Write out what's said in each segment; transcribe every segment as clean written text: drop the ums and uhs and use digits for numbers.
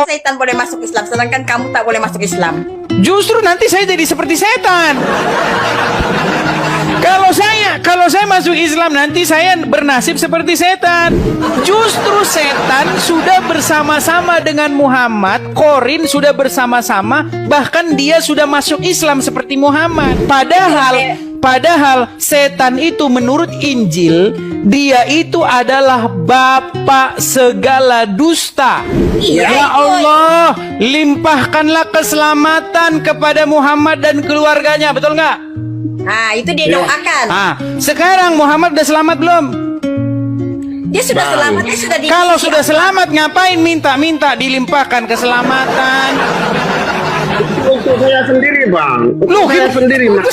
setan boleh masuk Islam, sedangkan kamu tak boleh masuk Islam? Justru nanti saya jadi seperti setan. Kalau saya masuk Islam nanti saya bernasib seperti setan. Justru setan sudah bersama-sama dengan Muhammad, Korin sudah bersama-sama, bahkan dia sudah masuk Islam seperti Muhammad. Padahal setan itu menurut Injil, dia itu adalah bapak segala dusta. Iya, Ya Allah, limpahkanlah keselamatan kepada Muhammad dan keluarganya, betul nggak? Nah, itu dia doakan. Sekarang Muhammad udah selamat belum? Dia sudah selamat, dia sudah di. Kalau sudah selamat, ngapain minta dilimpahkan keselamatan? Untuk saya sendiri, Bang. Untuk saya sendiri, Mas.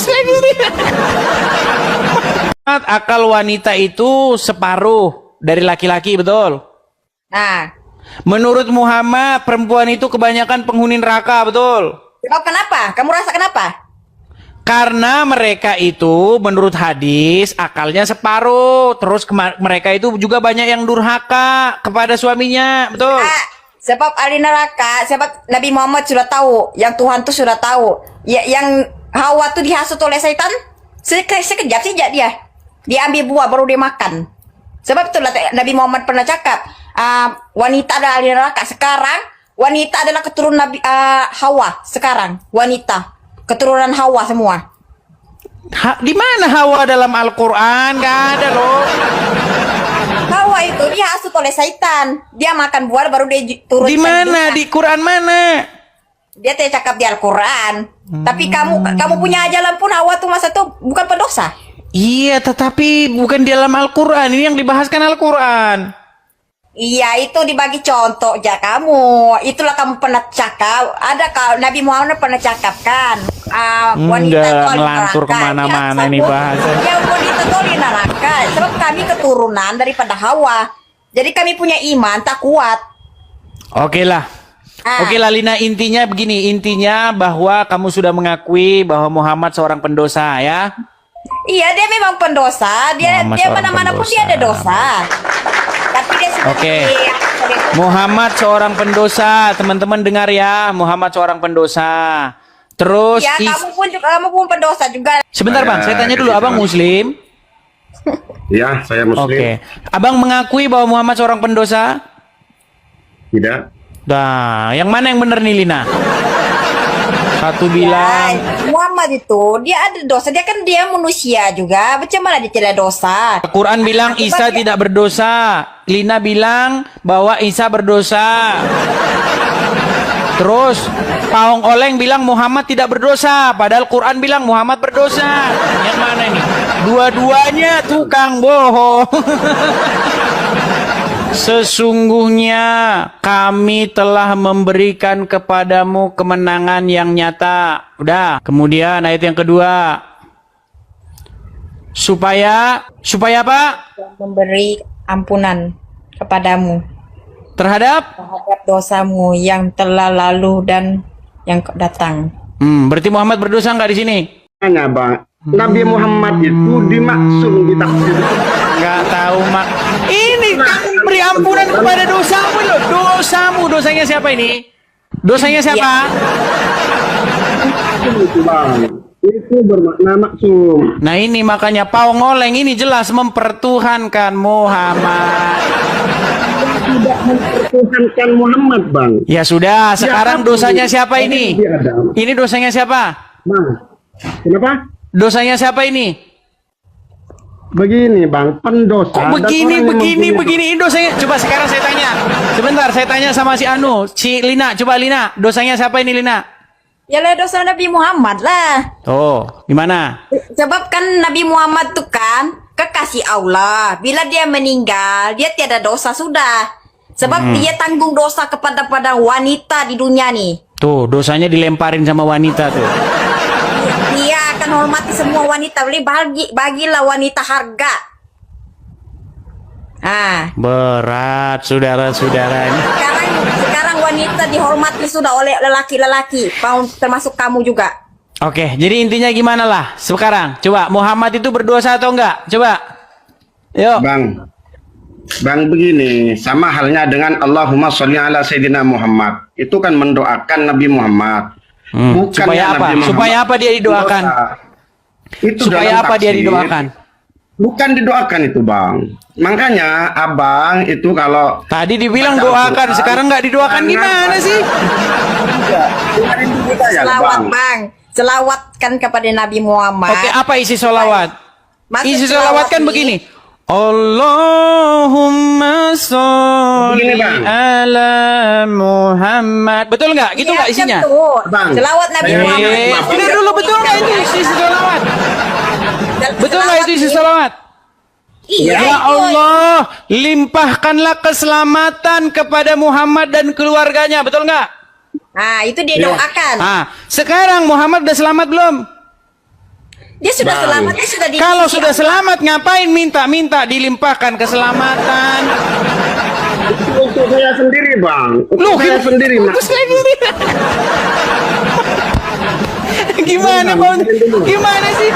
Akal wanita itu separuh dari laki-laki, betul? Nah, Menurut Muhammad, perempuan itu kebanyakan penghuni neraka, betul? sebab kenapa? Kamu rasa kenapa? Karena mereka itu menurut hadis akalnya separuh. Terus mereka itu juga banyak yang durhaka kepada suaminya, betul? Sebab ahli neraka, sebab Nabi Muhammad sudah tahu, yang Tuhan tuh sudah tahu. Ya, yang Hawa tuh dihasut oleh setan, sekejap saja dia ambil buah baru dia makan. Sebab itulah Nabi Muhammad pernah cakap, wanita adalah ahli neraka. Sekarang wanita adalah keturunan Nabi Hawa. Sekarang wanita keturunan Hawa semua. Di mana Hawa dalam Al-Quran? Gak ada loh. Hawa itu dihasut oleh setan. Dia makan buah baru dia turun. Di mana? Di Quran mana? Dia tidak cakap di Al-Quran. Tapi kamu punya ajaran pun Hawa tuh masa tuh bukan pendosa. Iya, tetapi bukan di dalam Al-Quran. Ini yang dibahaskan Al-Quran. Iya, itu dibagi contoh aja kamu. Itulah kamu pernah cakap. Ada kalau Nabi Muhammad pernah cakap kan, wanita itu ahli melantur neraka. kemana-mana nih bahasa. Ya, wanita itu ahli neraka. Sebab kami keturunan daripada Hawa. Jadi kami punya iman tak kuat. Oke lah. Oke lah Lina, intinya begini. Intinya bahwa kamu sudah mengakui bahwa Muhammad seorang pendosa ya. Iya, dia memang pendosa. Dia mana-mana pun dia ada dosa. Tapi dia sudah Muhammad seorang pendosa, teman-teman dengar ya, Muhammad seorang pendosa. Terus ya, kamu pun pendosa juga. Sebentar Bang, saya tanya dulu, Abang Muslim? Ya, saya Muslim. Oke. Abang mengakui bahwa Muhammad seorang pendosa? Tidak. Nah, yang mana yang benar nih Lina? Satu bilang Muhammad itu dia ada dosa, dia manusia juga. Macam mana dia tidak dosa? Al-Quran bilang Isa tidak berdosa. Lina bilang bahwa Isa berdosa. Terus Paong Oleng bilang Muhammad tidak berdosa, padahal Quran bilang Muhammad berdosa. Yang mana ini? Dua-duanya tukang bohong. Sesungguhnya kami telah memberikan kepadamu kemenangan yang nyata. Udah. Kemudian ayat yang kedua. Supaya apa? Memberi ampunan kepadamu Terhadap dosamu yang telah lalu dan yang datang. Berarti Muhammad berdosa nggak di sini? Tanya, Bang. Nabi Muhammad itu dimaksud ditafsir. Nggak tahu mak. Ini kamu beri ampunan kepada dosamu loh. Dosamu, dosanya siapa ini? Dosanya siapa? Itu, Bang. Itu bermakna maksum. Nah ini makanya Paong Oleng ini jelas mempertuhankan Muhammad. Tidak mempertuhankan Muhammad, Bang. Ya sudah, sekarang dosanya siapa ini? Ini dosanya siapa? Bang, kenapa? Dosanya siapa ini? Begini, Bang, pendosa. Kok begini? Ini dosanya. Coba sekarang saya tanya. Sebentar, saya tanya sama si Lina. Coba Lina, dosanya siapa ini Lina? Ya lah, dosa Nabi Muhammad lah. Oh, gimana? Sebab kan Nabi Muhammad tuh kan kekasih Allah. Bila dia meninggal, dia tiada dosa sudah. Sebab dia tanggung dosa kepada wanita di dunia nih. Tuh, dosanya dilemparin sama wanita tuh. Dia akan hormati semua wanita. Bagilah wanita harga. Berat, saudara-saudara. Sekarang wanita dihormati sudah oleh lelaki-lelaki, termasuk kamu juga. Oke, jadi intinya gimana lah sekarang? Coba, Muhammad itu berdosa atau enggak? Coba. Yuk. Bang, Bang, begini, sama halnya dengan Allahumma sholli ala Sayyidina Muhammad. Itu kan mendoakan Nabi Muhammad. Bukannya Supaya apa? Nabi Muhammad Supaya apa dia didoakan? Itu Supaya dalam apa dia tafsir, didoakan? Bukan didoakan itu, Bang. Makanya abang itu kalau Tadi dibilang baca doakan, Al-Quran, sekarang nggak didoakan gimana sih? Selawat bang, selawatkan kepada Nabi Muhammad. Oke, apa isi sholawat? Maksud Isi sholawat kan selawat begini. ini- Allahumma sholli Begini, Bang. ala Muhammad. Betul nggak? Gitu nggak Iya, isinya? kan tuh. Bang. Selawat Nabi Eh, Muhammad. Bener dulu, betul nggak itu isi sholawat? Betul nggak itu isi sholawat? Iya, Ya itu. Allah, limpahkanlah keselamatan kepada Muhammad dan keluarganya. Betul nggak? Nah, itu dia Iya. doakan. Sekarang Muhammad udah selamat belum? Dia sudah Bang. selamat, dia sudah di Kalau sudah selamat, ngapain minta dilimpahkan keselamatan? itu untuk saya sendiri, Bang. Untuk Loh, saya sendiri, Mas. Untuk saya sendiri. Gimana, Bang? Gimana sih?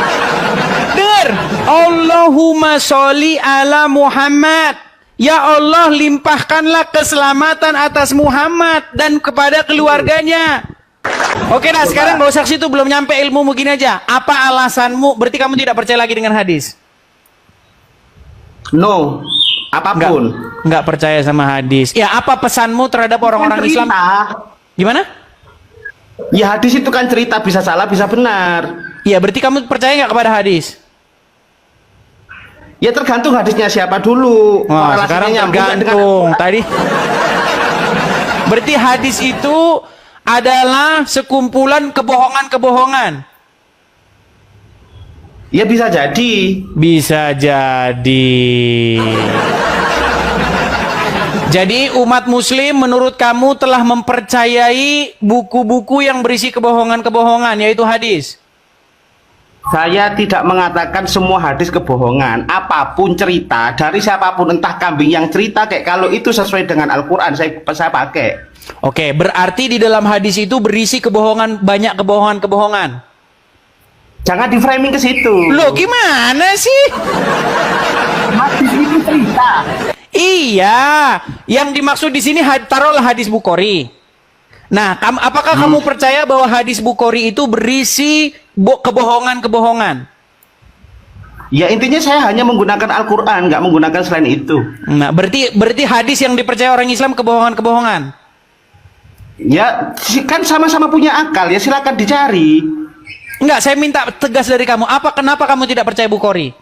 Dengar. Allahumma sholli ala Muhammad. Ya Allah, limpahkanlah keselamatan atas Muhammad dan kepada keluarganya. Oke, nah sekarang gak usah situ, belum nyampe ilmu begini aja. Apa alasanmu? Berarti kamu tidak percaya lagi dengan hadis? No, apapun. Nggak percaya sama hadis. Ya, apa pesanmu terhadap orang-orang Islam? Gimana? Ya hadis itu kan cerita, bisa salah, bisa benar. Ya, berarti kamu percaya nggak kepada hadis? Ya tergantung hadisnya siapa dulu. Wah, Korelasinya sekarang nyambung nggak tergantung. Tadi. Berarti hadis itu adalah sekumpulan kebohongan-kebohongan. Ya bisa jadi. Bisa jadi. Jadi umat muslim menurut kamu telah mempercayai buku-buku yang berisi kebohongan-kebohongan, yaitu hadis. Saya tidak mengatakan semua hadis kebohongan. Apapun cerita dari siapapun, entah kambing yang cerita kayak, kalau itu sesuai dengan Al-Quran, saya pakai. Oke, berarti di dalam hadis itu berisi kebohongan, banyak kebohongan-kebohongan. Jangan di framing ke situ. Loh, gimana sih? Hadis itu cerita. Iya, yang dimaksud di sini taruhlah hadis Bukhari. Nah, apakah kamu percaya bahwa hadis Bukhari itu berisi kebohongan-kebohongan? Ya intinya saya hanya menggunakan Al-Quran, nggak menggunakan selain itu. Nah, berarti hadis yang dipercaya orang Islam kebohongan-kebohongan. Ya kan sama-sama punya akal, ya silakan dicari. Enggak, saya minta tegas dari kamu. Kenapa kamu tidak percaya Bukhari?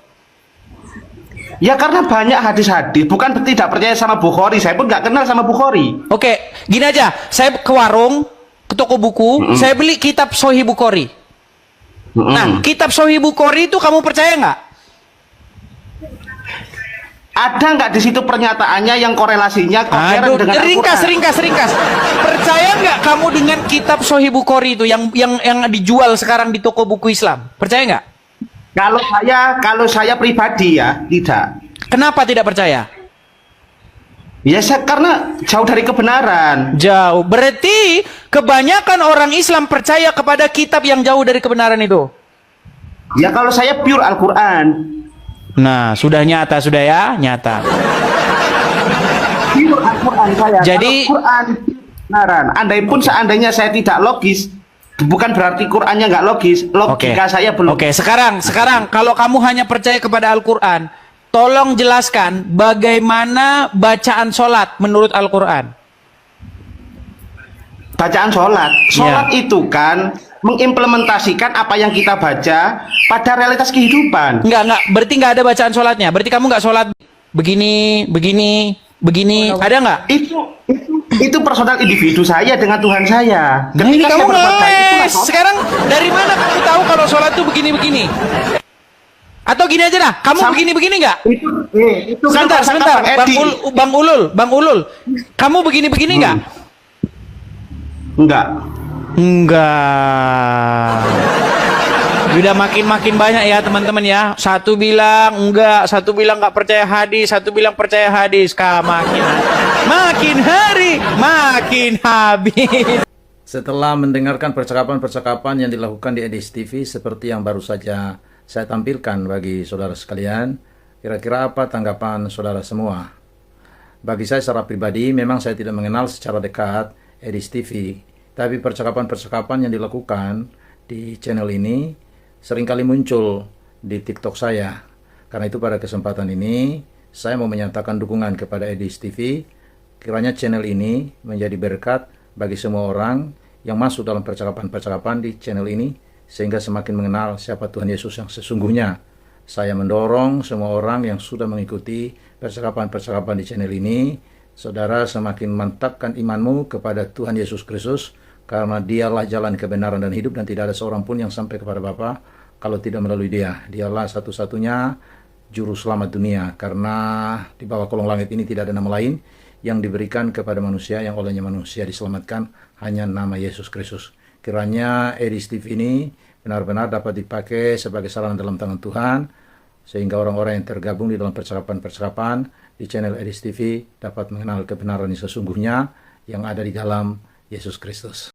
Ya karena banyak hadis-hadis, bukan tidak percaya sama Bukhari, saya pun nggak kenal sama Bukhari. Oke, gini aja. Saya ke warung, ke toko buku, saya beli kitab Sahih Bukhari. Nah, kitab Sahih Bukhari itu kamu percaya nggak? Ada nggak di situ pernyataannya yang korelasinya koheren Aduh, dengan Al-Quran? ringkas. Percaya nggak kamu dengan kitab Sahih Bukhari itu yang dijual sekarang di toko buku Islam? Percaya nggak? Kalau saya pribadi ya tidak. Kenapa tidak percaya? Ya karena jauh dari kebenaran. Jauh. Berarti kebanyakan orang Islam percaya kepada kitab yang jauh dari kebenaran itu. Ya kalau saya pure Al-Quran. Nah, sudah nyata, sudah ya, nyata. Pure Al-Quran saya. Jadi- Kalau Quran kebenaran. Andaipun seandainya saya tidak logis, bukan berarti Qurannya nggak logis. Logika saya belum. Oke, sekarang kalau kamu hanya percaya kepada Al-Quran, tolong jelaskan bagaimana bacaan sholat menurut Al-Quran. Bacaan sholat. Sholat itu kan mengimplementasikan apa yang kita baca pada realitas kehidupan. Enggak, berarti nggak ada bacaan sholatnya. Berarti kamu nggak sholat begini, ada nggak? Itu personal individu saya dengan Tuhan saya. Nah, ini Ketika kamu saya berbuat baik, itulah ngeles. sholat. Sekarang dari mana kamu tahu kalau sholat tuh begini? Atau gini aja dah, kamu begini nggak? Itu kan Sebentar, Bang Edi. Bang Ulul, kamu begini nggak? Enggak. Udah makin banyak ya teman-teman ya. Satu bilang enggak, satu bilang nggak percaya hadis, satu bilang percaya hadis. Makin hari makin habis. Setelah mendengarkan percakapan-percakapan yang dilakukan di Edis TV seperti yang baru saja saya tampilkan bagi saudara sekalian, kira-kira apa tanggapan saudara semua? bagi saya secara pribadi memang saya tidak mengenal secara dekat Edis TV, tapi percakapan-percakapan yang dilakukan di channel ini seringkali muncul di TikTok saya. Karena itu pada kesempatan ini saya mau menyatakan dukungan kepada Edis TV, kiranya channel ini menjadi berkat bagi semua orang yang masuk dalam percakapan-percakapan di channel ini, sehingga semakin mengenal siapa Tuhan Yesus yang sesungguhnya. Saya mendorong semua orang yang sudah mengikuti percakapan-percakapan di channel ini, saudara semakin mantapkan imanmu kepada Tuhan Yesus Kristus, karena dialah jalan kebenaran dan hidup, dan tidak ada seorang pun yang sampai kepada Bapa kalau tidak melalui dia. Dialah satu-satunya juru selamat dunia, karena di bawah kolong langit ini tidak ada nama lain yang diberikan kepada manusia yang olehnya manusia diselamatkan, hanya nama Yesus Kristus. Kiranya Edis TV ini benar-benar dapat dipakai sebagai sarana dalam tangan Tuhan, sehingga orang-orang yang tergabung di dalam percakapan-percakapan di channel Edis TV dapat mengenal kebenaran yang sesungguhnya yang ada di dalam Yesus Kristus.